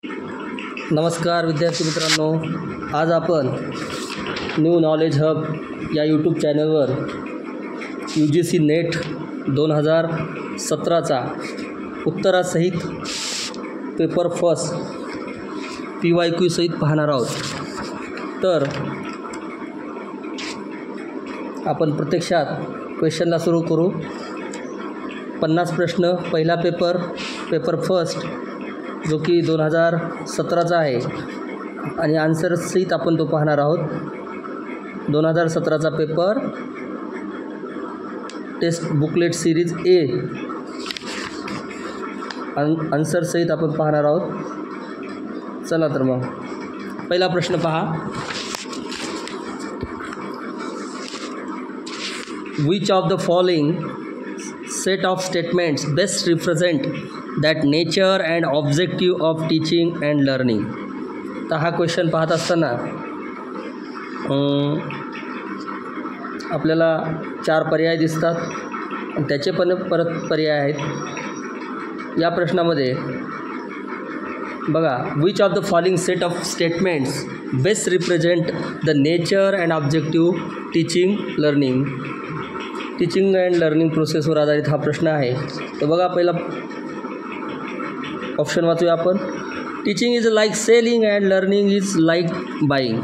नमस्कार विद्यार्थी मित्रांनो, आज आपण न्यू नॉलेज हब या यूट्यूब चॅनलवर UGC नेट 2017चा उत्तरासहित पेपर फर्स्ट PYQ सहित पाहणार आहोत. तर आपण प्रत्यक्षात क्वेश्चनला सुरू करू. 50 प्रश्न पहिला पेपर फर्स्ट जो की 2017चा आहे आणि आन्सरसहित आपण तो पाहणार आहोत. 2017चा पेपर टेस्ट बुकलेट सिरीज ए आन्सरसहित आपण पाहणार आहोत. चला तर मग पहिला प्रश्न पहा. Which of the following set of statements best represent that nature and objective of teaching and learning? तर हा क्वेश्चन पाहत असताना आपल्याला 4 पर्याय दिसतात आणि त्याचे पण परत पर्याय आहेत. या प्रश्नामध्ये बघा, which of the following set of statements best represent the nature and objective teaching learning. Teaching and learning प्रोसेसवर आधारित हा प्रश्न आहे. तर बघा, पहिला ऑप्शन वाचूया आपण. Teaching is like selling and learning is like buying.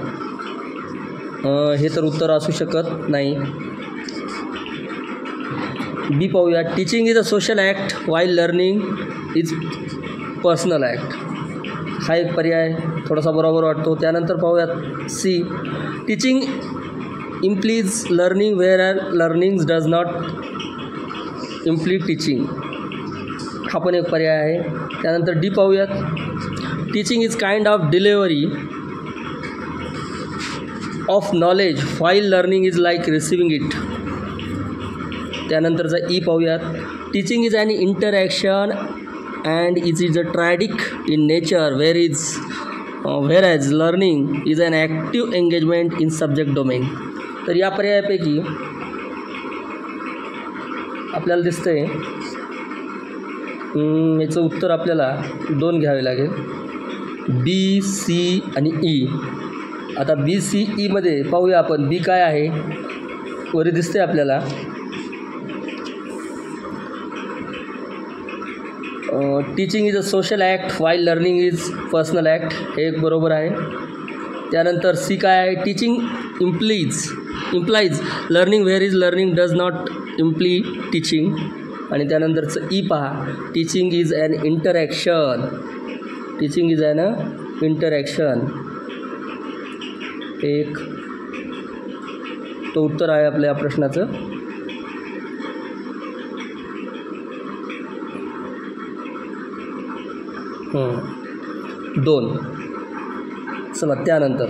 हे तर उत्तर असू शकत नाही. बी पाहूया. Teaching is a social act while learning is personal act. हा एक पर्याय थोडासा बरोबर वाटतो. त्यानंतर पाहूयात C. Teaching implies learning where learning does not imply teaching. हा पण एक पर्याय आहे. त्यानंतर डी पाहूयात. Teaching is kind of delivery of knowledge while learning is like receiving it. त्यानंतरचा ई पाहूयात. Teaching is an interaction and is a triadic in nature whereas learning is an active engagement in subject domain. तर या पर्यायापैकी आपल्याला दिसतंय याचं उत्तर आपल्याला 2 घ्यावे लागेल. बी, सी आणि ई. आता बी, सी, ईमध्ये पाहूया आपण. बी काय आहे वरी दिसते आपल्याला. Teaching is a social act while learning is personal act. हे एक बरोबर आहे. त्यानंतर सी काय आहे. Teaching implies learning where is learning does not imply teaching. आणि त्यानंतरचं ई पहा. Teaching is an interaction. Teaching is an interaction. एक तो उत्तर आहे आपल्या या प्रश्नाचं. दोन. चला त्यानंतर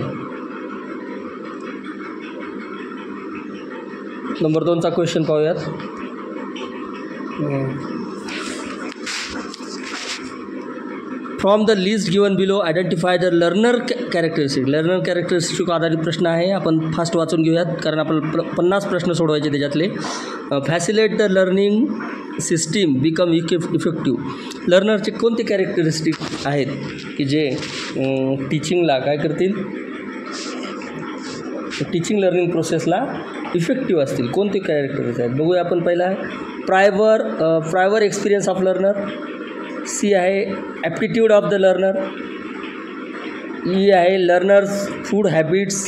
नंबर 2चा क्वेश्चन पाहूयात. From the list given below identify the learner characteristic. Learner characteristic आधारित प्रश्न आहे. आपण फास्ट वाचून घेऊयात कारण आपल्याला 50 प्रश्न सोडवायचे त्याच्यातले. Facilitate the learning system become effective. लर्नरचे कोणते कॅरेक्टरिस्टिक आहेत की जे टीचिंगला काय करतील, टीचिंग लर्निंग प्रोसेसला इफेक्टिव्ह असतील. कोणते कॅरेक्टर्स आहेत बघूया आपण. पहिला आहे prior experience of learner. C आहे aptitude of the learner. E आहे learners food habits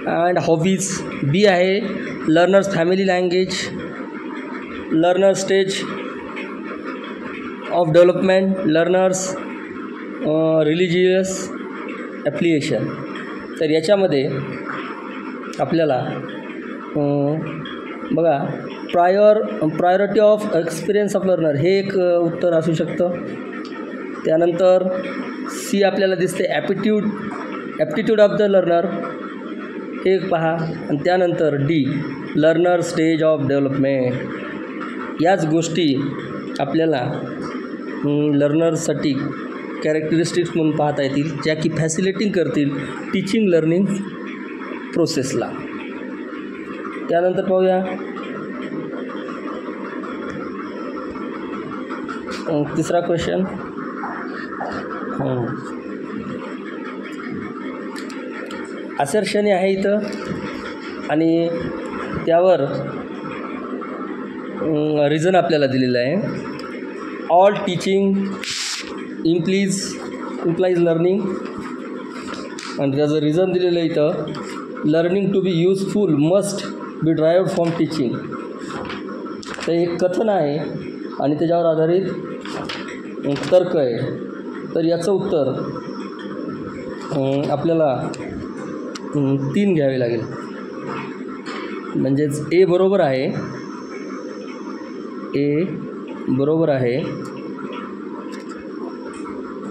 and hobbies. B आहे learners family language. Learner stage of development. Learners religious application. तर याच्यामध्ये आपल्याला बघा priority of experience of learner हे एक उत्तर असू शकतं. त्यानंतर सी आपल्याला दिसते ॲप्टिट्यूड ऑफ द लर्नर हे एक पहा. आणि त्यानंतर D learner stage of development. याच गोष्टी आपल्याला लर्नरसाठी कॅरेक्टरिस्टिक्स म्हणून पाहता येतील ज्या की फॅसिलिटिंग करतील टीचिंग लर्निंग प्रोसेसला. त्यानंतर पाहूया तिसरा क्वेश्चन. असर्शन आहे इथं आणि त्यावर रिझन आपल्याला दिलेलं आहे. ऑल टीचिंग इम्प्लाइज लर्निंग आणि त्याचं रिझन दिलेलं आहे इथं learning to be useful must be derived from teaching. ते एक कथन आहे आणि त्याच्यावर आधारित तर्क आहे. तर याचं उत्तर आपल्याला 3 घ्यावे लागेल. म्हणजेच ए बरोबर आहे, ए बरोबर आहे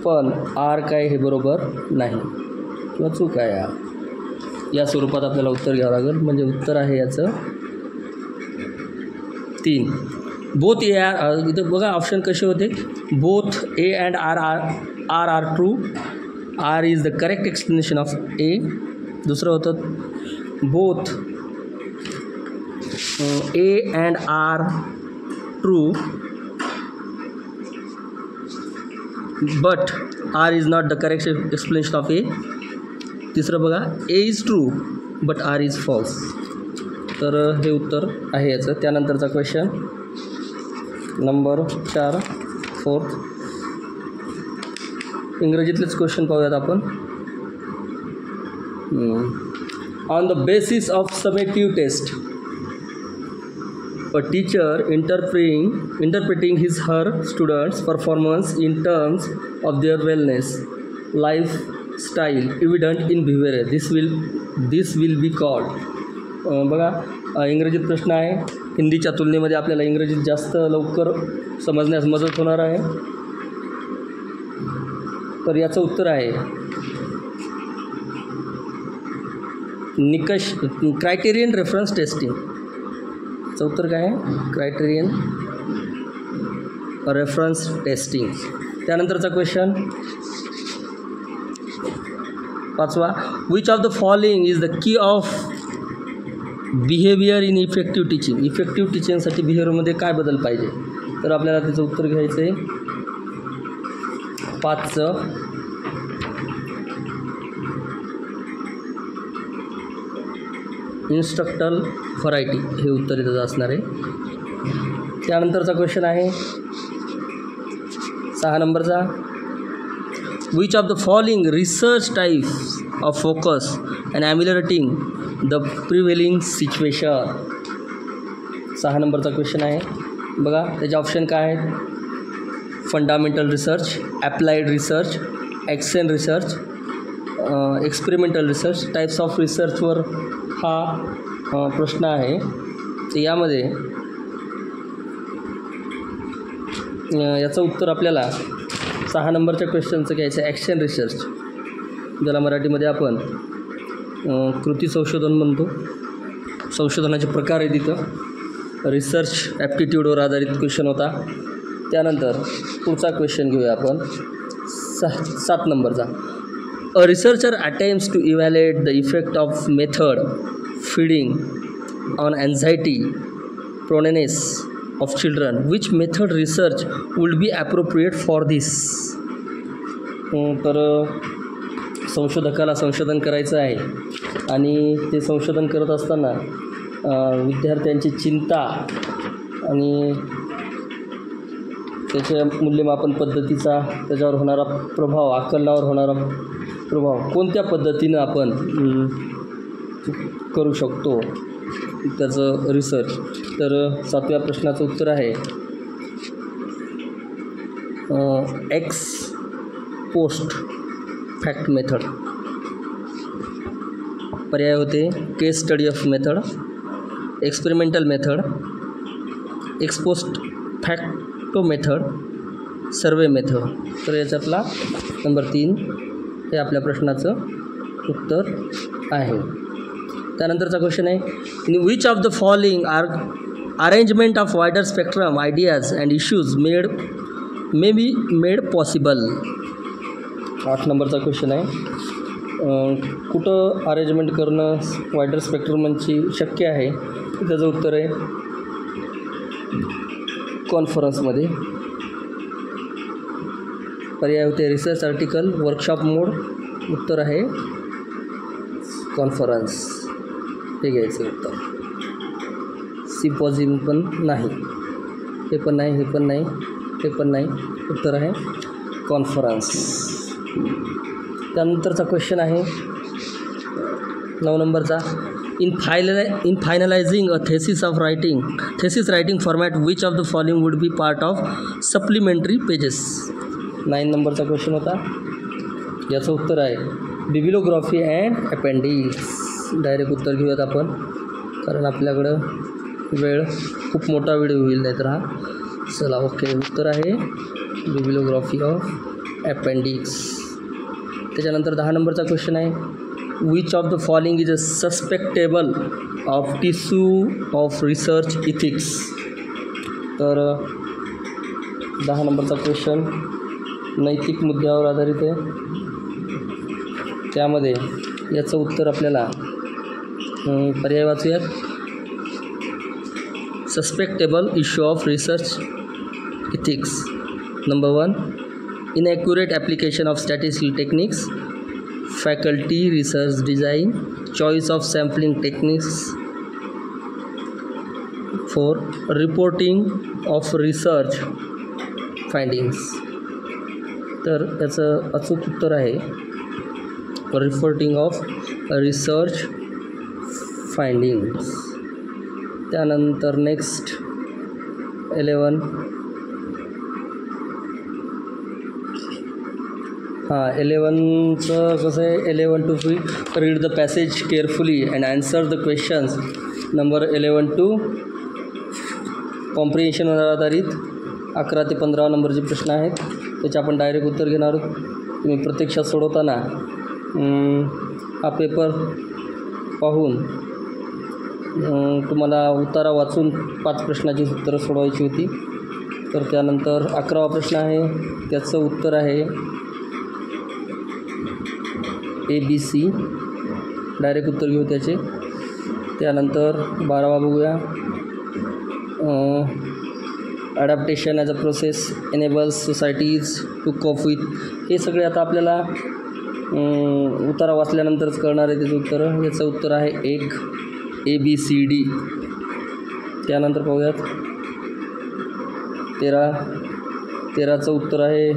पण आर काय हे बरोबर नाही किंवा चूक आहे. या स्वरूपात आपल्याला उत्तर घ्यावं लागेल. म्हणजे उत्तर आहे याचं 3. Both A R. इथं बघा ऑप्शन कसे होते. Both A and R true. R is the correct explanation of A. दुसरं होतं both A and R true but R is not the correct explanation of A. तिसरं बघा A is true but R is false. तर हे उत्तर आहे याचं. त्यानंतरचा क्वेश्चन नंबर 4 4th इंग्रजीतलेच क्वेश्चन पाहूयात आपण. On the basis of summative test a teacher interpreting his her students performance in terms of their wellness lifestyle evident in behavior this will be called. बघा इंग्रजीत प्रश्न आहे. हिंदीच्या तुलनेमध्ये आपल्याला इंग्रजीत जास्त लवकर समजण्यास मदत होणार आहे. तर याचं उत्तर आहे निकष क्रायटेरियन रेफरन्स टेस्टिंग. उत्तर काय आहे क्रायटेरियन रेफरन्स टेस्टिंग. त्यानंतरचा क्वेश्चन 5वा which of the following is the key of behaviour in effective teaching. Effective टीचिंगसाठी बिहेवियरमध्ये काय बदल पाहिजे. तर आपल्याला त्याचं उत्तर घ्यायचं आहे 5चं इन्स्ट्रक्टल व्हरायटी हे उत्तर इथं असणार आहे. त्यानंतरचा क्वेश्चन आहे 6 नंबरचा which of the following research types of focus and ameliorating the prevailing situation. 6 नंबरचा क्वेश्चन आहे. बघा त्याचे ऑप्शन काय आहेत. Fundamental research, applied research, action research, experimental research. Types of रिसर्चवर हा प्रश्न आहे. तर यामध्ये याचं उत्तर आपल्याला 6 नंबरच्या क्वेश्चनचं घ्यायचं आहे ॲक्शन रिसर्च, ज्याला मराठीमध्ये आपण कृती संशोधन म्हणतो. संशोधनाचे प्रकार आहे तिथं. रिसर्च ॲप्टिट्यूडवर आधारित क्वेश्चन होता. त्यानंतर पुढचा क्वेश्चन घेऊया आपण 7 नंबरचा. A researcher attempts to evaluate the effect of method feeding on anxiety proneness of children. Which method research would be appropriate for this? तर संशोधकाला संशोधन करायचं आहे आणि ते संशोधन करत असताना विद्यार्थ्यांची चिंता आणि त्याच्या मूल्यमापन पद्धतीचा त्याच्यावर होणारा प्रभाव, आकलनावर होणारा प्रभाव कोणत्या पद्धतीनं आपण करू शकतो त्याचं रिसर्च. तर 7व्या प्रश्नाचं उत्तर आहे एक्स पोस्ट फॅक्ट मेथड. पर्याय होते case study of method, experimental method, ex post facto method, survey method. तर याच्यातला नंबर 3 हे आपल्या प्रश्नाचं उत्तर आहे. त्यानंतरचा क्वेश्चन आहे in which of the following arrangement of wider spectrum ideas and issues may be made possible. 8 नंबरचा क्वेश्चन आहे कुठं अरेंजमेंट करणं वायडर स्पेक्ट्रमची शक्य आहे. त्याचं उत्तर आहे कॉन्फरन्समध्ये. पर्याय होते रिसर्च आर्टिकल, वर्कशॉप मोड. उत्तर आहे कॉन्फरन्स. हे घ्यायचं उत्तर. सिम्पॉजियम पण नाही, हे पण नाही, हे पण नाही, हे पण नाही. उत्तर आहे कॉन्फरन्स. त्यानंतरचा क्वेश्चन आहे 9 नंबरचा. In फायनलायझिंग a thesis writing format, which of the following would be part of supplementary pages? 9 नंबरचा क्वेश्चन होता. याचं उत्तर आहे बिब्लिओग्राफी अँड अपेंडिक्स. डायरेक्ट उत्तर घेऊयात आपण, कारण आपल्याकडं वेळ खूप मोठा व्हिडिओ होईल नाही तर हा. चला ओके, उत्तर आहे बिब्लिओग्राफी ऑफ अपेंडिक्स. त्याच्यानंतर 10 नंबरचा क्वेश्चन आहे which of the following is a susceptible of issue of research ethics. तर 10 नंबरचा क्वेश्चन नैतिक मुद्द्यावर आधारित आहे. त्यामध्ये याचं उत्तर आपल्याला पर्याय वाचूयात. Susceptible issue of research ethics. Number 1, inaccurate application of statistical techniques, faculty research design, choice of sampling techniques. 4, reporting of research findings. तर याचं अचूक उत्तर आहे रिपोर्टिंग ऑफ रिसर्च फाइंडिंग्स. त्यानंतर नेक्स्ट 11. 11चं कसं आहे 11 to 3 read the passage carefully and answer the questions. Number 11 to कॉम्प्रिहेन्शनवर आधारित 11 ते 15 नंबरचे प्रश्न आहेत. त्याचे आपण डायरेक्ट उत्तर घेणार आहोत. तुम्ही प्रत्यक्षात सोडवताना हा पेपर पाहून तुम्हाला उतारा वाचून 5 प्रश्नाची उत्तरं सोडवायची होती. तर त्यानंतर 11वा प्रश्न आहे, त्याचं उत्तर आहे ABC. डायरेक्ट उत्तर घेऊ त्याचे. त्यानंतर 12वा बघूया. Adaptation as a process enables societies to cope with. हे सगळे आता आपल्याला उतारा वाचल्यानंतरच कळणार आहे त्याचं उत्तर. याचं उत्तर आहे 1 ABCD. त्यानंतर पाहूयात 13चं उत्तर आहे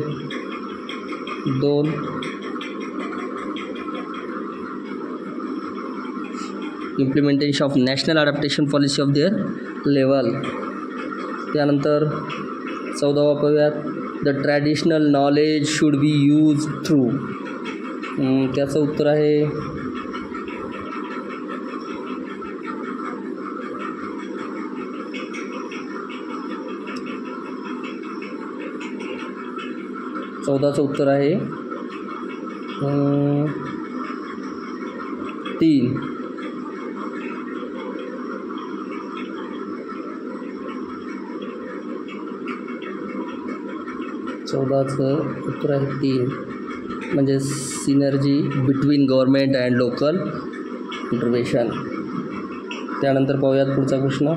2. Implementation of national adaptation policy of their level. त्यानंतर 14वा पाहूयात the traditional knowledge should be use through. त्याचं उत्तर आहे 14चं उत्तर आहे 3. उत्तर आहे 3 म्हणजे synergy between government and local intervention. त्यानंतर पाहूयात पुढचा प्रश्न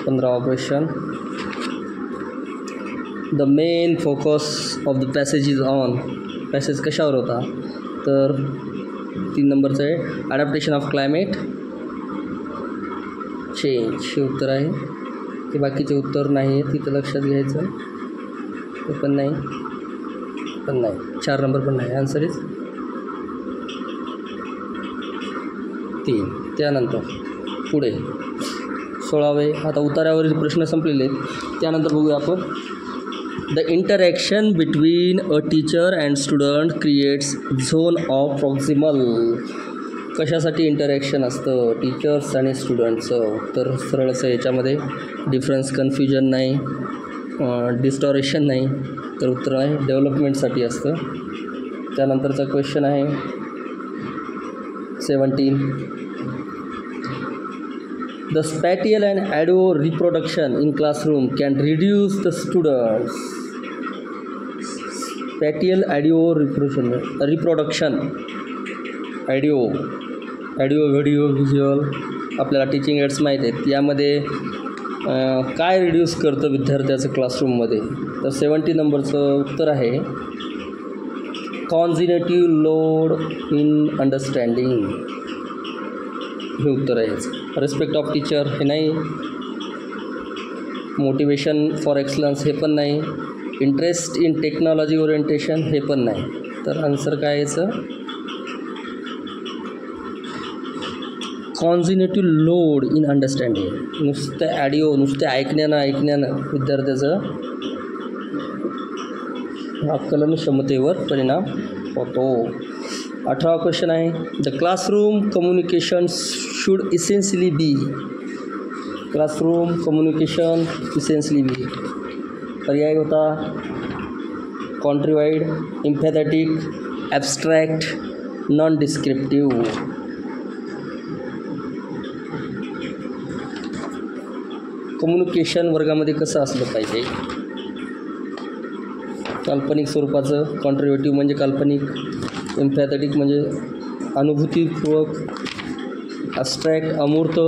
15वा question. The main focus of the passage is on. Passage कशावर होता? तर 3 नंबरचं आहे ॲडॅप्टेशन ऑफ क्लायमेट चेंज. हे उत्तर आहे. ते बाकीचे उत्तर नाही आहे, तिथं लक्षात घ्यायचं. ते पण नाही, 4 नंबर पण नाही. Answer is 3. त्यानंतर पुढे 16वे. आता उतार्यावरील प्रश्न संपलेले आहेत. त्यानंतर बघूया आपण the interaction between a teacher and student creates zone of proximal. कशासाठी इंटरॅक्शन असतं टीचर्स आणि स्टुडंटचं? तर सरळचं याच्यामध्ये डिफरन्स कन्फ्युजन नाही, डिस्टॉरेशन नाही. तर उत्तर आहे डेव्हलपमेंटसाठी असतं. त्यानंतरचा क्वेश्चन आहे 17. The spatial and audio reproduction in classroom can reduce the students. Spatial audio reproduction audio video visual आपल्याला टीचिंग एड्स माहीत आहेत. यामध्ये काय रिड्यूस करतं विद्यार्थ्याचं क्लासरूममध्ये? तर 70 नंबरचं उत्तर आहे कॉन्झिनेटिव्ह लोड इन अंडरस्टँडिंग, हे उत्तर आहे याचं. रिस्पेक्ट ऑफ टीचर हे नाही, मोटिवेशन फॉर एक्सलन्स हे पण नाही, इंटरेस्ट इन टेक्नॉलॉजी ओरिएंटेशन हे पण नाही. तर आन्सर काय याचं? Cognitive load in understanding. नुसतं ॲडिओ, नुसते ऐकण्यानं विद्यार्थ्याचं आकलन क्षमतेवर परिणाम होतो. 18वा क्वेश्चन आहे the classroom communication should essentially be. Classroom communication essentially be. पर्याय होता contrived, empathetic, abstract, non descriptive. Communication वर्गामध्ये कसं असलं पाहिजे? काल्पनिक स्वरूपाचं, कॉन्ट्रिब्युटिव्ह म्हणजे काल्पनिक, इम्पॅथेटिक म्हणजे अनुभूतीपूर्वक, ॲब्स्ट्रॅक्ट अमूर्त,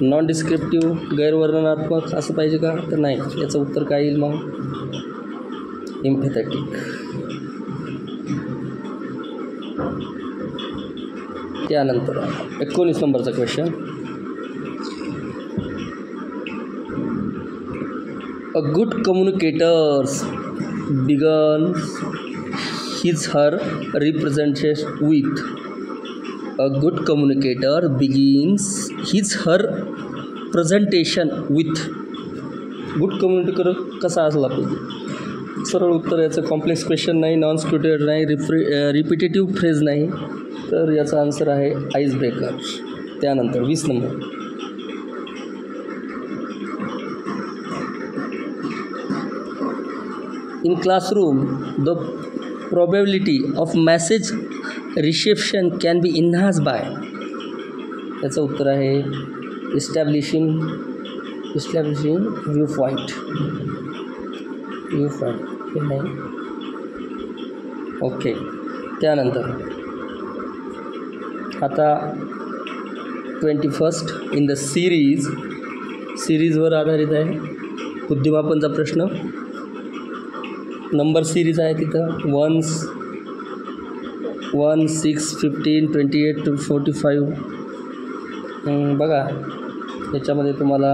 नॉन डिस्क्रिप्टिव्ह गैरवर्णनात्मक असं पाहिजे का? तर नाही. याचं उत्तर काय येईल मग? इम्पॅथेटिक. त्यानंतर 19 नंबरचा question. A good communicator begins his/her representation with. A good communicator begins his/her presentation with. Good communicator कसा असला पाहिजे? सरळ उत्तर याचं. कॉम्प्लेक्स क्वेश्चन नाही, नॉन स्क्युटेड नाही, रिपिटेटिव्ह फ्रेज नाही. तर याचा आन्सर आहे आईस ब्रेकर. त्यानंतर 20 number. In classroom, the probability of message reception can be enhanced by. याचं उत्तर आहे establishing viewpoint. हे नाही. ओके. त्यानंतर आता 21st इन द सिरीजवर आधारित आहे बुद्धिमापनचा प्रश्न. नंबर सिरीज आहे तिथं 1, 6, 15, 28 to 45. बघा याच्यामध्ये तुम्हाला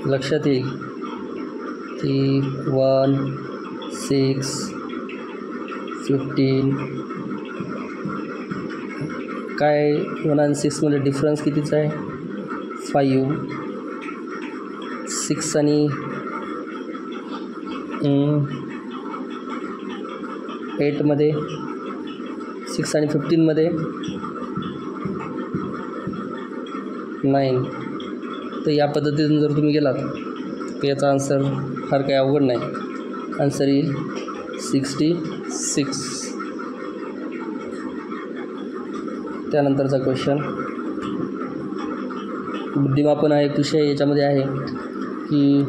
लक्षात येईल की 1, 6, 15 काय 1 आणि 6मध्ये डिफरन्स कितीचा आहे? 5. 6 आणि 8मध्ये, 6 आणि 15मध्ये 9. तर या पद्धतीने जर तुम्ही गेलात तर याचा आन्सर फार काही अवघड नाही. आन्सर येईल 66. त्यानंतरचा क्वेश्चन बुद्धिमापन हा एक विषय याच्यामध्ये आहे की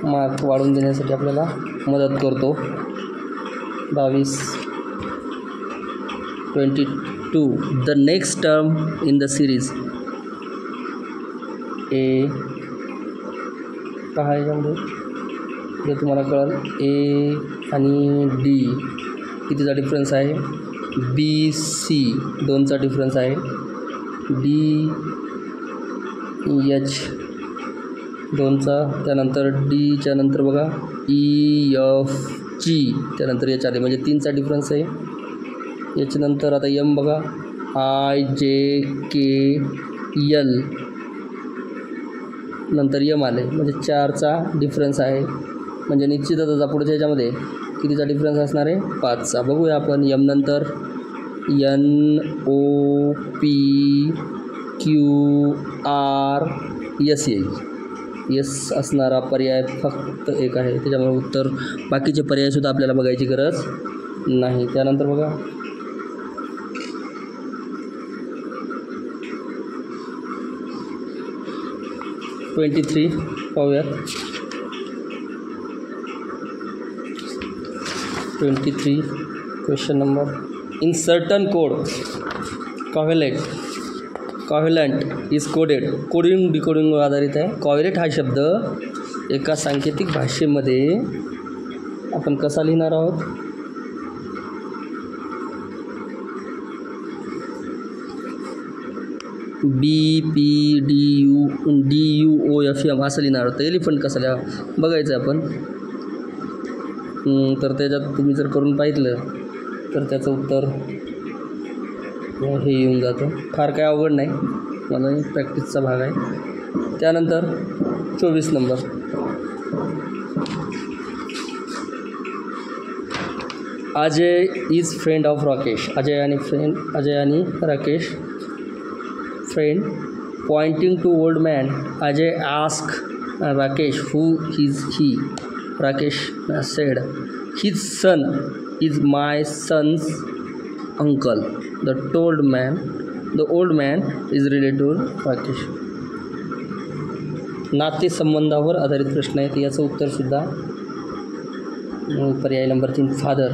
मार्क वाढवून देण्यासाठी आपल्याला मदत करतो. 22. 22 the next term in the series. A काय याच्यामध्ये जे तुम्हाला कळेल. ए आणि डी कितीचा डिफरन्स आहे? बी सी 2चा डिफरन्स आहे. डी एच 2चा. त्यानंतर डीच्या नंतर बघा ई एफ जी, त्यानंतर एच आले म्हणजे 3चा डिफरन्स आहे. याच्यानंतर आता एम बघा आय जे के यल, नंतर यम आले म्हणजे 4चा डिफरन्स आहे. म्हणजे निश्चितच आता पुढच्या याच्यामध्ये कितीचा डिफरन्स असणार आहे? 5चा. बघूया आपण. यम नंतर N O P Q R S येईल. यस असणारा पर्याय फक्त एक आहे, त्याच्यामुळे उत्तर बाकीचे पर्यायसुद्धा आपल्याला बघायची गरज नाही. त्यानंतर बघा 23 पाहूयात. 23 question number. In certain code covalent is coded, coding डिकोडिंगवर आधारित आहे. कॉव्हलेट हा शब्द एका सांकेतिक भाषेमध्ये आपण कसा लिहिणार आहोत? BPDUOFM असं लिहिणार होतं. एलिफंट कसं लिहा बघायचं आपण. तर त्याच्यात तुम्ही जर करून पाहिलं तर त्याचं उत्तर हे येऊन जातं. फार काय अवघड नाही, मला प्रॅक्टिसचा भाग आहे. त्यानंतर 24 number. Ajay is friend of Rakesh. Ajay आणि Rakesh friend. Pointing to old man, Ajay ask Rakesh who is he. Rakesh said his son is my son's uncle. The old man is related to Rakesh. नातेसंबंधावर आधारित प्रश्न आहेत. याचं उत्तरसुद्धा पर्याय नंबर 3 फादर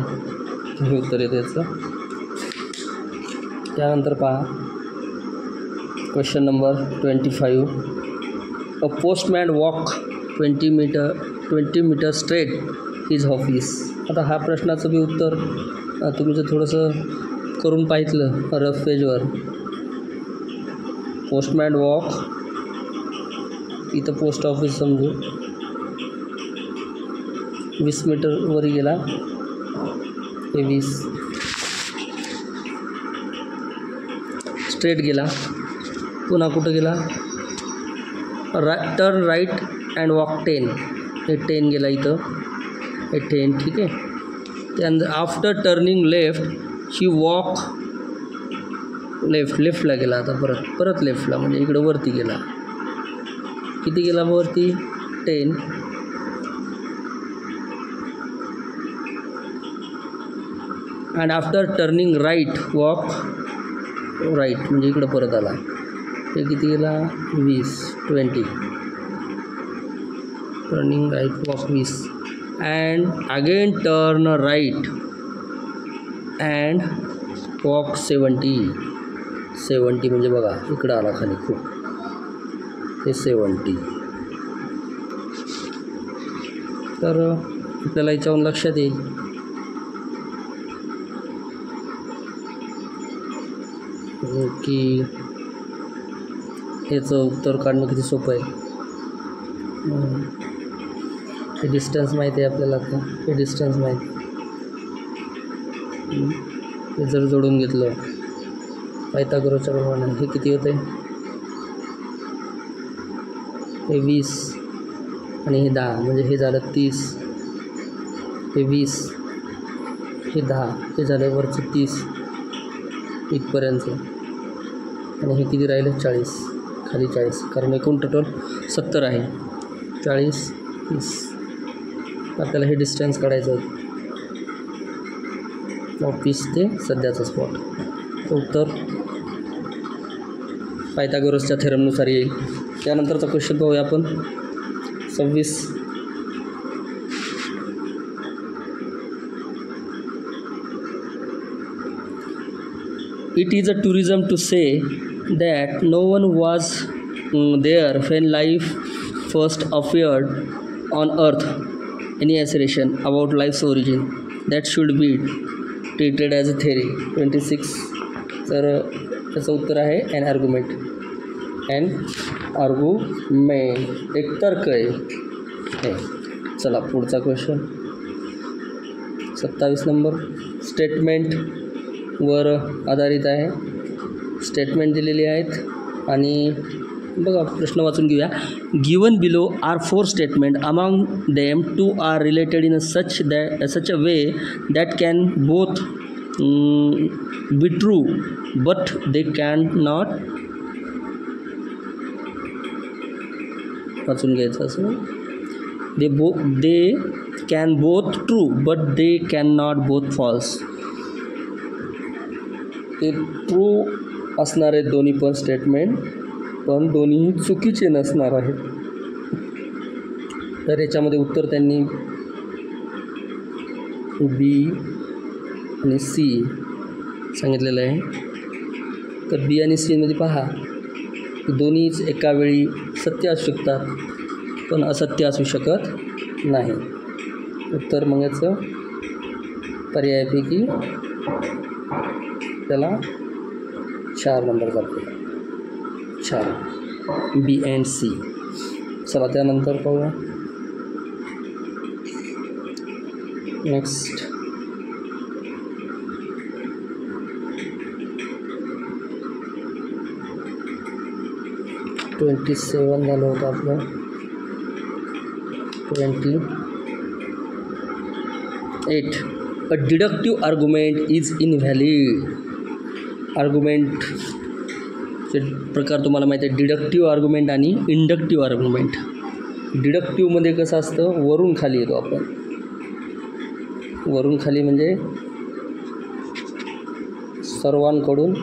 हे उत्तर येतं याचं. त्यानंतर पहा question number 25. A postman walk 20 metre straight his office. आता हा प्रश्नाचं बी उत्तर तुम्ही जर थोडंसं करून पाहितलं रफ पेजवर. पोस्टमॅन वॉक, इथं पोस्ट ऑफिस समजू, 20 मीटरवर गेला, हे 20 स्ट्रेट गेला, पुन्हा कुठं गेला, टर्न राईट अँड वॉक 10, हे 10 गेला इथं, हे 10 ठीक आहे. त्यानंतर आफ्टर टर्निंग लेफ्ट शी वॉक लेफ्टला गेला. आता परत लेफ्टला म्हणजे इकडं वरती गेला. किती गेला वरती? 10. And after turning right walk right म्हणजे इकडं परत आला. हे किती गेला? 20 turning right walk 20. And again turn right and walk 70 म्हणजे बघा इकडं आला खाली खूप, हे 70. तर आपल्याला याच्यावरून लक्षात येईल की याचं उत्तर काढणं किती सोपं आहे. हे डिस्टन्स माहिती आहे आपल्याला. आता हे डिस्टन्स माहिती, हे जर जोडून घेतलं पायथागोरसच्या प्रमाणे हे किती होते? हे 20 आणि हे 10 म्हणजे हे झालं 30. हे 20 हे 10 हे झालं वरचं 30 इथपर्यंत. आणि हे किती राहिले? 40 खाली 40, कारण एकूण टोटल 70 आहे. 40 30 आपल्याला हे डिस्टन्स काढायचं होतं ऑफिस ते सध्याचं स्पॉट. उत्तर पायथागोरसच्या थेरमनुसार येईल. त्यानंतरचा क्वेश्चन पाहूया आपण 26. It is a tourism to say that no one was there when life first appeared on earth. Any assertion about life's origin that should be treated as a theory. 26. तर त्याचं उत्तर आहे an argument. एक तर्क आहे. चला पुढचा question 27 number. स्टेटमेंटवर आधारित आहे. स्टेटमेंट दिलेली आहेत आणि बघा प्रश्न वाचून घेऊया. Given below are 4 statement. Among them 2 are related in such a way that can both be true but they can not. वाचून घ्यायचं असं. They can both true but they can not both false. ते true असणार आहेत दोन्ही पण statement, पण दोन्ही चुकीचे नसणार आहेत. तर याच्यामध्ये उत्तर त्यांनी बी आणि सी सांगितलेलं आहे. तर बी आणि सीमध्ये पहा दोन्हीच एका वेळी सत्य असू शकतात पण असत्य असू शकत नाही. उत्तर मग याचं पर्यायापैकी त्याला 4 नंबर जातो. 4 बी अँड सी. चला त्यानंतर पाहूया. नेक्स्ट 27 झालं होतं आपलं. 28. अ डिडक्टिव्ह आर्ग्युमेंट इज इनव्हॅलिड. आर्ग्युमेंटचे प्रकार तुम्हाला माहिती आहे, डिडक्टिव्ह आर्ग्युमेंट आणि इंडक्टिव्ह आर्ग्युमेंट. डिडक्टिव्हमध्ये कसं असतं, वरून खाली येतो आपण. वरून खाली म्हणजे सर्वांकडून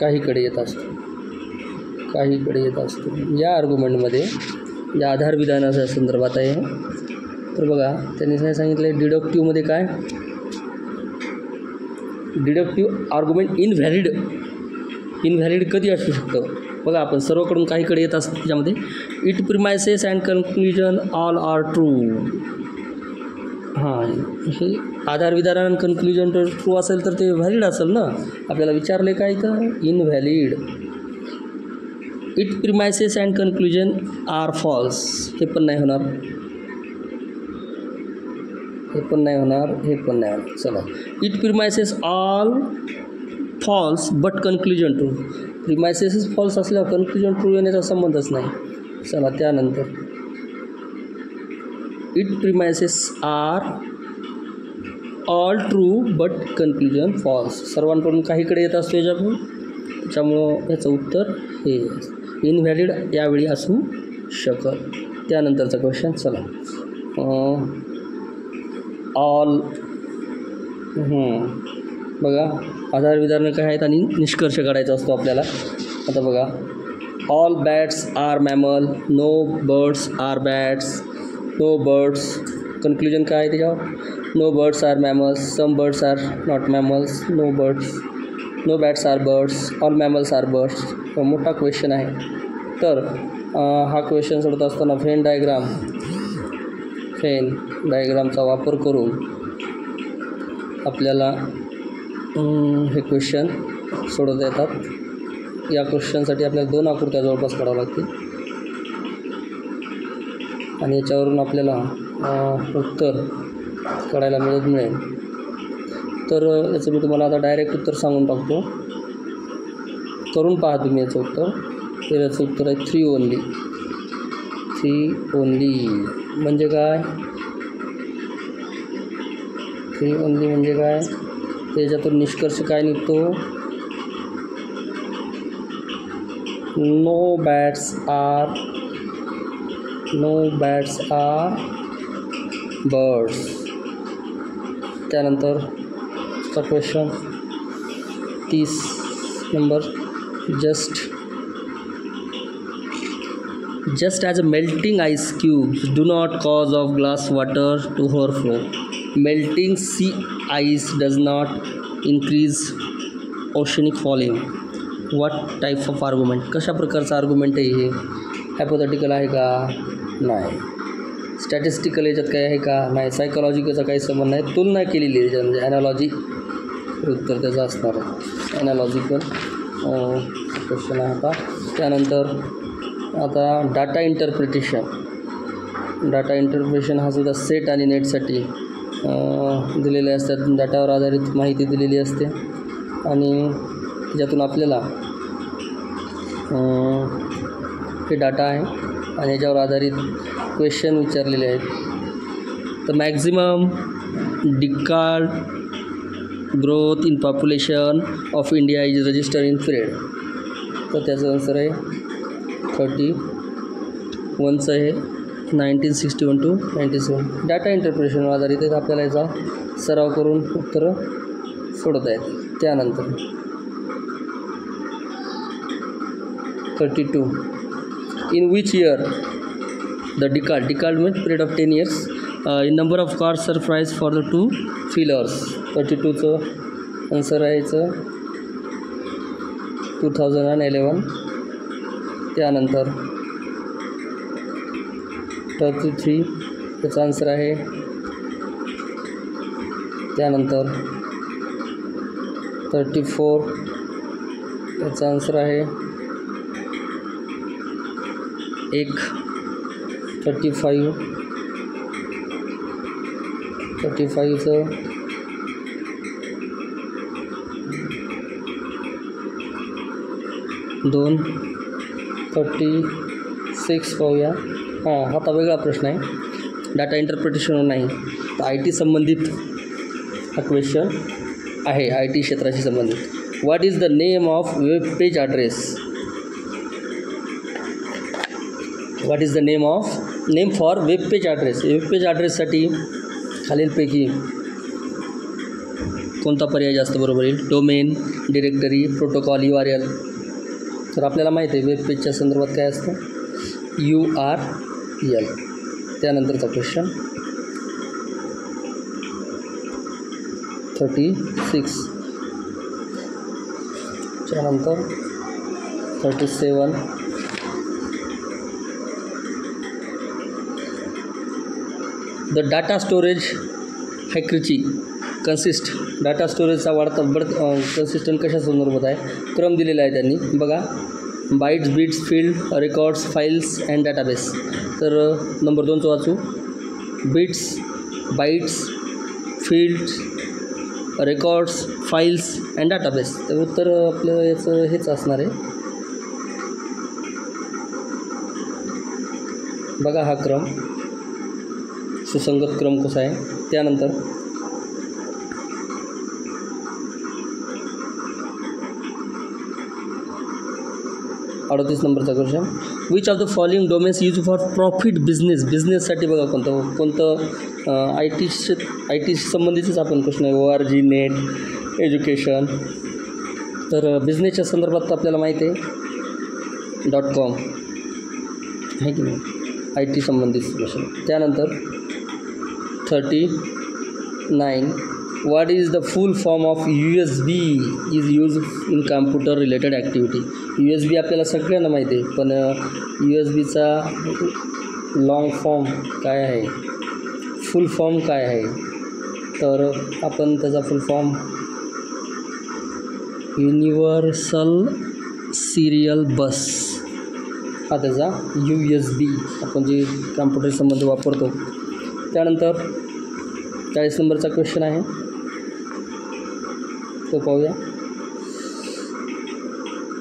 काहीकडे येत असतो. या आर्ग्युमेंटमध्ये या आधारविधानाच्या संदर्भात आहे. तर बघा त्यांनी काय सांगितलं आहे, डिडक्टिव्हमध्ये काय, डिडक्टिव्ह आर्ग्युमेंट इनव्हॅलिड कधी असू शकतं. बघा आपण सर्वकडून काहीकडे येत असतं त्याच्यामध्ये. If premises and conclusion all are true. हां, हे आधारविधान आणि कन्क्ल्युजन तर ट्रू असेल तर ते व्हॅलिड असेल ना. आपल्याला विचारले काय तर invalid. If premises and conclusion are false. हे पण नाही होणार. चला, if premises all false but conclusion true. Premises false असल्यावर कन्क्ल्युजन ट्रू येण्याचा संबंधच नाही. चला त्यानंतर if premises are all true but conclusion false. सर्वांकडून काहीकडे येत असतो त्याच्यामुळं याचं उत्तर हे इनव्हॅलिड यावेळी असू शकत. त्यानंतरचा क्वेश्चन. चला ऑल. बघा आधारविधान काय आहेत आणि निष्कर्ष काढायचा असतो आपल्याला. आता बघा, all bats are mammal, no birds are bats, no birds. Conclusion काय आहे त्याच्यावर, no birds are mammals, some birds are not mammals, no bats are birds, all mammals are birds. मोठा क्वेश्चन आहे. तर हा क्वेश्चन सोडत असताना व्हेन डायग्रामचा वापर करून आपल्याला हे क्वेश्चन सोडवता येतात. या क्वेश्चनसाठी आपल्याला 2 आकृत्या जवळपास काढाव्या लागतील आणि याच्यावरून आपल्याला उत्तर काढायला मिळेल. तर याचं मी तुम्हाला आता डायरेक्ट उत्तर सांगून टाकतो. करून पहा तुम्ही याचं उत्तर. तर याचं उत्तर आहे 3 ओनली. म्हणजे काय, 3 ओनली म्हणजे काय, त्याच्यातून निष्कर्ष काय निघतो, नो बॅट्स आर बर्ड्स. त्यानंतर question 30 number. Just as melting ice cubes do not cause of glass water to overflow, melting sea ice does not increase oceanic falling. What type of argument? कशा प्रकारचा argument आहे हे? Hypothetical आहे का? नाही. Statistical याच्यात काय आहे का? नाही. सायकोलॉजिकलचा काही संबंध नाही. तुलना केलेली आहे म्हणजे ॲनालॉजी उत्तर त्याचं असणार आहे. ॲनालॉजिकल क्वेश्चन आहे आता. त्यानंतर आता डाटा इंटरप्रिटेशन हा सुद्धा सेट आणि नेटसाठी दिलेले असतात. डाटावर आधारित माहिती दिलेली असते आणि त्याच्यातून आपल्याला हे डाटा आहे आणि याच्यावर आधारित क्वेश्चन विचारलेले आहेत. तर maximum डिकार्ड growth in population of India is register in period. तर त्याचं आन्सर आहे 31चं आहे 1961 to 97. डाटा इंटरप्रिटेशनवर आधारित आपल्याला याचा सराव करून उत्तरं सोडवता येते. त्यानंतर 32. In which year the decade means period of 10 years in number of cars surprise for the 2 fillers. 32चं आन्सर आहे याचं 2011. त्यानंतर 33 याचा आन्सर आहे. त्यानंतर 34 याचा आन्सर आहे. एक 35चं 2 36 पाहूया. हा आता वेगळा प्रश्न आहे, डाटा इंटरप्रिटेशनवर नाही, तर आय टी संबंधित हा क्वेश्चन आहे, आय टी क्षेत्राशी संबंधित. What is the name of web page address? What is the name for web page address? Web page ॲड्रेससाठी खालीलपैकी कोणता पर्याय जास्त बरोबर येईल? Domain, directory, protocol, URL. तर आपल्याला माहिती आहे वेब पेजच्या संदर्भात काय असतं? URL. त्यानंतरचा क्वेश्चन 36. त्यानंतर 37. The data storage hierarchy consist. Data स्टोरेजचा वाढता कन्सिस्टंट कशा संदर्भात आहे? क्रम दिलेला आहे त्यांनी बघा, bytes, bits, field, records, files and database. तर नंबर 2चं वाचू. Bits, bytes, fields, records, files and database. तर उत्तर आपलं याचं हेच असणार आहे. बघा हा क्रम, सुसंगत क्रम कसा आहे. त्यानंतर 38 नंबरचा question. Which of the following domains use for profit business? बिझनेससाठी बघा कोणतं आय टी संबंधीचंच आपण क्वेश्चन आहे. ORG, net, education. तर बिझनेसच्या संदर्भात आपल्याला माहिती आहे .com आहे की नाही, आय टी संबंधित क्वेश्चन. त्यानंतर 39. What is the full form of USB is used in computer related activity? USB आपल्याला सगळ्यांना माहिती आहे, पण USBचा लॉंग फॉर्म काय आहे, फुल फॉर्म काय आहे? तर आपण त्याचा फुल फॉर्म युनिव्हर्सल सिरियल बस हा त्याचा USB आपण जे कॉम्प्युटर संबंधी वापरतो. त्यानंतर 40 नंबरचा क्वेश्चन आहे, तो पाहूया.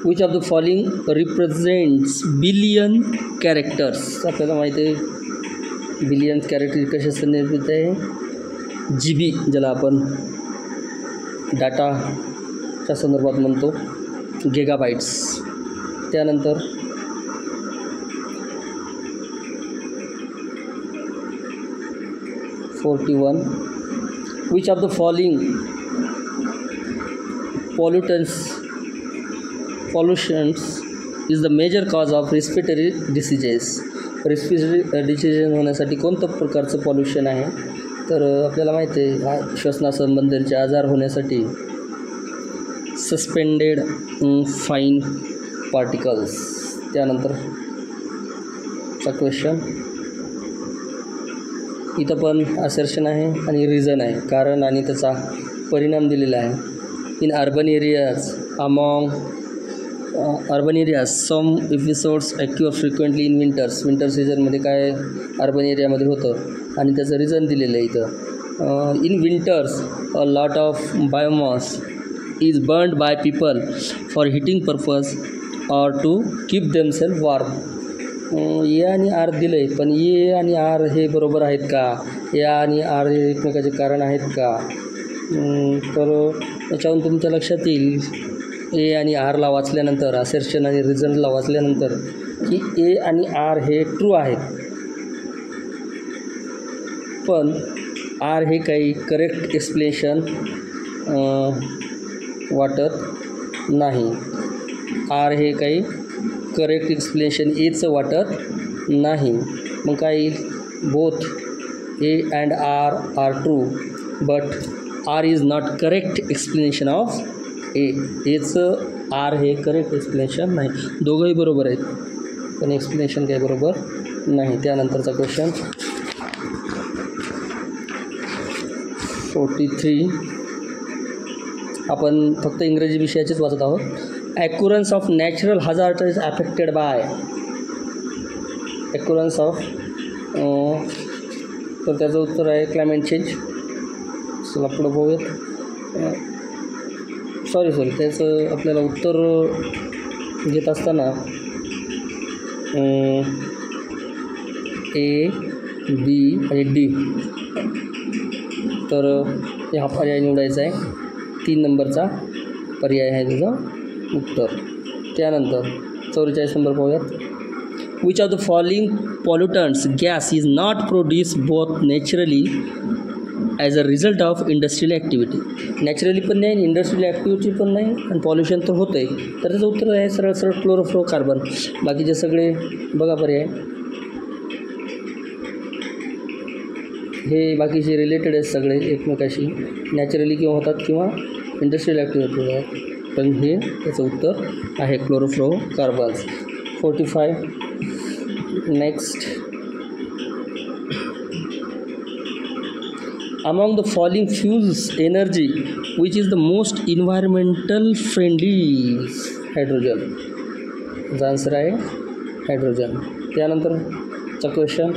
Which of the following represents billion characters? आपल्याला माहिती आहे बिलियन कॅरेक्टर कशा संदर्भित आहे? GB ज्याला आपण डाटाच्या संदर्भात म्हणतो, गिगाबाइट्स. त्यानंतर 41. Which of the following pollutions is the major cause of respiratory diseases? Respiratory decision होण्यासाठी कोणतं प्रकारचं पॉल्युशन आहे? तर आपल्याला माहिती आहे श्वसनासंबंधीचे आजार होण्यासाठी सस्पेंडेड फाईन पार्टिकल्स. त्यानंतरचा क्वेश्चन इथं पण असर्शन आहे आणि रिझन आहे, कारण आणि त्याचा परिणाम दिलेला आहे. In urban areas urban areas some episodes occur frequently in winter सीझनमध्ये काय अर्बन एरियामध्ये होतं आणि त्याचं रिझन दिलेलं आहे इथं. In winters a lot of biomass is burned by people for heating purpose or to keep themself warm. A आणि आर दिलं आहे, पण ए आणि आर हे बरोबर आहेत का? ए आणि आर हे एकमेकाचे कारण आहेत का? तर याच्यावरून तुमच्या लक्षात येईल ए आणि आरला वाचल्यानंतर, असर्शन आणि रिझनला वाचल्यानंतर की ए आणि आर हे ट्रू आहेत, पण आर हे काही करेक्ट एक्सप्लेनेशन वाटत नाही. आर हे काही करेक्ट एक्सप्लेनेशन एचं वाटत नाही. मग काय both A and R are true, but R is not correct explanation of A. एचं आर हे करेक्ट एक्सप्लेनेशन नाही. दोघंही बरोबर आहेत पण एक्सप्लेनेशन काही बरोबर नाही. त्यानंतरचा क्वेश्चन 43. आपण फक्त इंग्रजी विषयाचेच वाचत आहोत. Occurrence of natural hazard is affected by. Occurrence of तर त्याचं उत्तर आहे क्लायमेट चेंज. चला पुढं बघूयात. सॉरी त्याचं आपल्याला उत्तर घेत असताना ए बी आणि डी तर हा पर्याय निवडायचा आहे. 3 नंबरचा पर्याय आहे त्याचं उत्तर. त्यानंतर 44 नंबर पाहूयात. Which of the following pollutants gas is not produce both naturally as a result of industrial activity. Naturally पण नाही, इंडस्ट्रियल ॲक्टिव्हिटी पण नाही आणि पॉल्युशन तर होतं आहे. तर त्याचं उत्तर आहे सरळ सरळ क्लोरोफ्लोरोकार्बन. बाकीचे सगळे बघा पर्याय हे बाकीचे रिलेटेड आहेत सगळे एकमेकाशी, नॅचरली किंवा होतात किंवा इंडस्ट्रियल ॲक्टिव्हिटी होतात. पण हे त्याचं उत्तर आहे chlorofluorocarbons. 45. Next. Among the following fuels energy which is the most environmental friendly? Hydrogen. याचा आन्सर आहे हायड्रोजन. त्यानंतरचा question.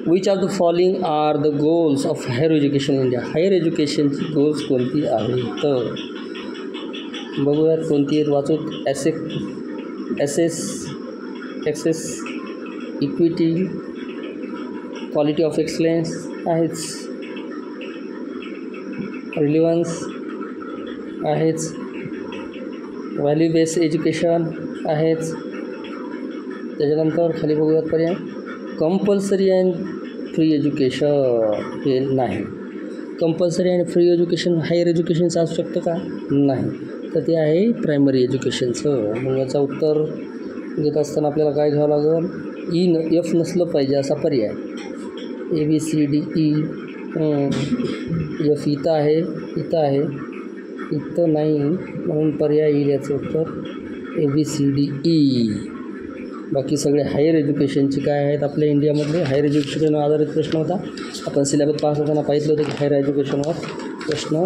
Which of the following are the goals of higher education in India. Higher एज्युकेशनची गोल्स कोणती आहेत तर बघूयात कोणती आहेत वाचूत. Access, equity, quality of excellence आहेच, रिलिव्हन्स आहेच, व्हॅल्यू बेस्ड एज्युकेशन आहेच. त्याच्यानंतर खाली बघूयात पर्याय. कंपल्सरी अँड फ्री एज्युकेशन हे नाही. Compulsory and free education higher एज्युकेशनचं असू शकतं का? नाही. तर ते आहे प्रायमरी एज्युकेशनचं. मग याचं उत्तर घेत असताना आपल्याला काय घ्यावं लागेल. एफ नसलं पाहिजे असा पर्याय. A B C D E. F इथं आहे, इथं नाही म्हणून पर्याय येईल याचं उत्तर A B C D E. बाकी सगळे हायर एज्युकेशनचे काय आहेत आपल्या इंडियामधले. हायर एज्युकेशन आधारित प्रश्न होता. आपण सिलेबस पास होताना पाहिलं होतं की हायर एज्युकेशनवर प्रश्न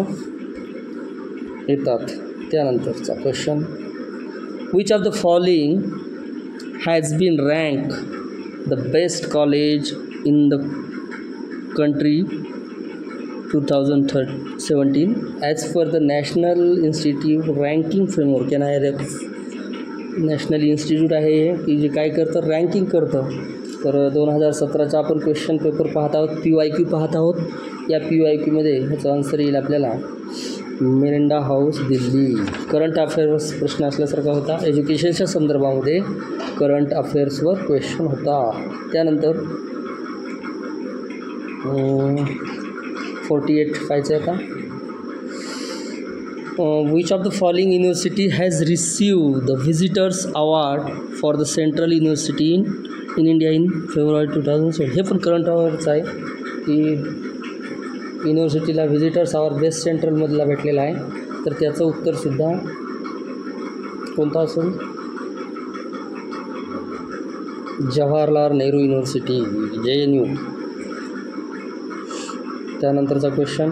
येतात. त्यानंतरचा question. Which of the following has been rank the best college in the country 2017 as per the National Institute Ranking Framework. यांना नॅशनल इन्स्टिट्यूट आहे की जे काय करतं, रँकिंग करतं. तर 2017चा आपण क्वेश्चन पेपर पाहत आहोत, PYQ पाहत आहोत. या PYQमध्ये ह्याचा आन्सर येईल आपल्याला Miranda house Delhi. Current affairs प्रश्न असल्यासारखा होता. एज्युकेशनच्या संदर्भामध्ये करंट अफेअर्सवर क्वेश्चन होता. त्यानंतर 48 पाहायचं आहे आता. Which of the following university has received the visitors award for the central university in India in February 2007. हे पण करंट अफेअर्स आहे की युनिव्हर्सिटीला व्हिजिटर्स अवॉर्ड बेस्ट सेंट्रलमधला भेटलेला आहे. तर त्याचं उत्तरसुद्धा कोणतं असेल. Jawaharlal Nehru university JNU. त्यानंतरचा question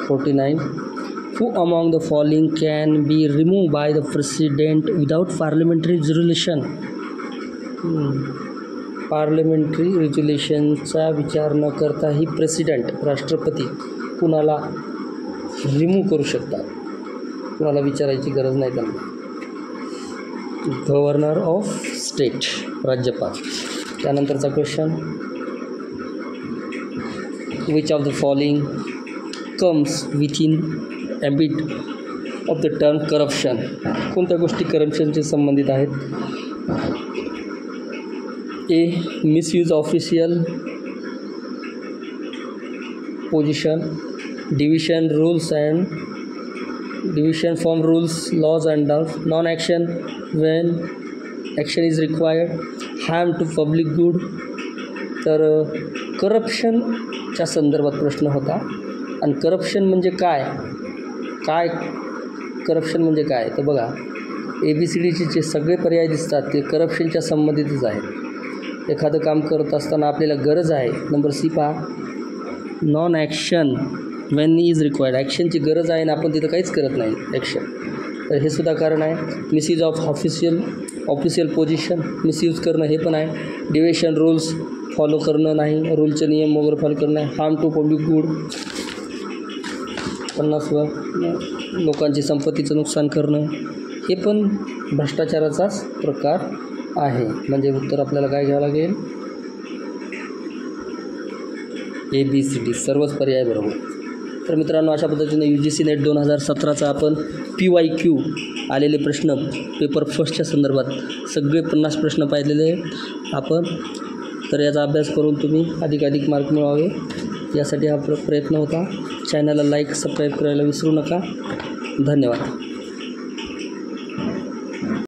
49. Who among the following can be removed by the president without parliamentary resolution? Parliamentary रेज्युलेशनचा विचार न करता ही प्रेसिडेंट राष्ट्रपती कुणाला रिमूव्ह करू शकतात. कुणाला विचारायची गरज नाही त्यांना. गव्हर्नर ऑफ स्टेट, राज्यपाल. त्यानंतरचा question. Which of the following comes within ambit of the term corruption. कोणत्या गोष्टी करप्शनशी संबंधित आहेत. A misuse official position, division from rules laws and norms, non action when action is required, harm to public good. तर करप्शनच्या संदर्भात प्रश्न होता. आणि करप्शन म्हणजे काय करप्शन म्हणजे काय तर बघा ABCDचे जे सगळे पर्याय दिसतात ते करप्शनच्या संबंधितच आहेत. एखादं काम करत असताना आपल्याला गरज आहे. नंबर C पहा, non action when is required. ॲक्शनची गरज आहे ना आपण तिथं काहीच करत नाही ॲक्शन, तर हे सुद्धा कारण आहे. Misuse of official position, misuse करणं हे पण आहे. डिव्हिएशन रूल्स फॉलो करणं नाही, रूलचे नियम वगैरे फॉलो करणं नाही. हार्म टू पब्लिक गुड, 50 लोकांची संपत्तीचं नुकसान करणं हे पण भ्रष्टाचाराचाच प्रकार आहे. म्हणजे उत्तर आपल्याला काय घ्यावं लागेल, ABCD सर्वच पर्याय बरोबर. तर मित्रांनो अशा पद्धतीने UGC नेट 2017चा आपण PYQ आलेले प्रश्न पेपर फर्स्टच्या संदर्भात सगळे 50 प्रश्न पाहिलेले आपण. तर याचा अभ्यास करून तुम्ही अधिकाधिक मार्क मिळवावे यासाठी हा प्रयत्न होता. चॅनलला लाईक सबस्क्राईब करायला विसरू नका. धन्यवाद.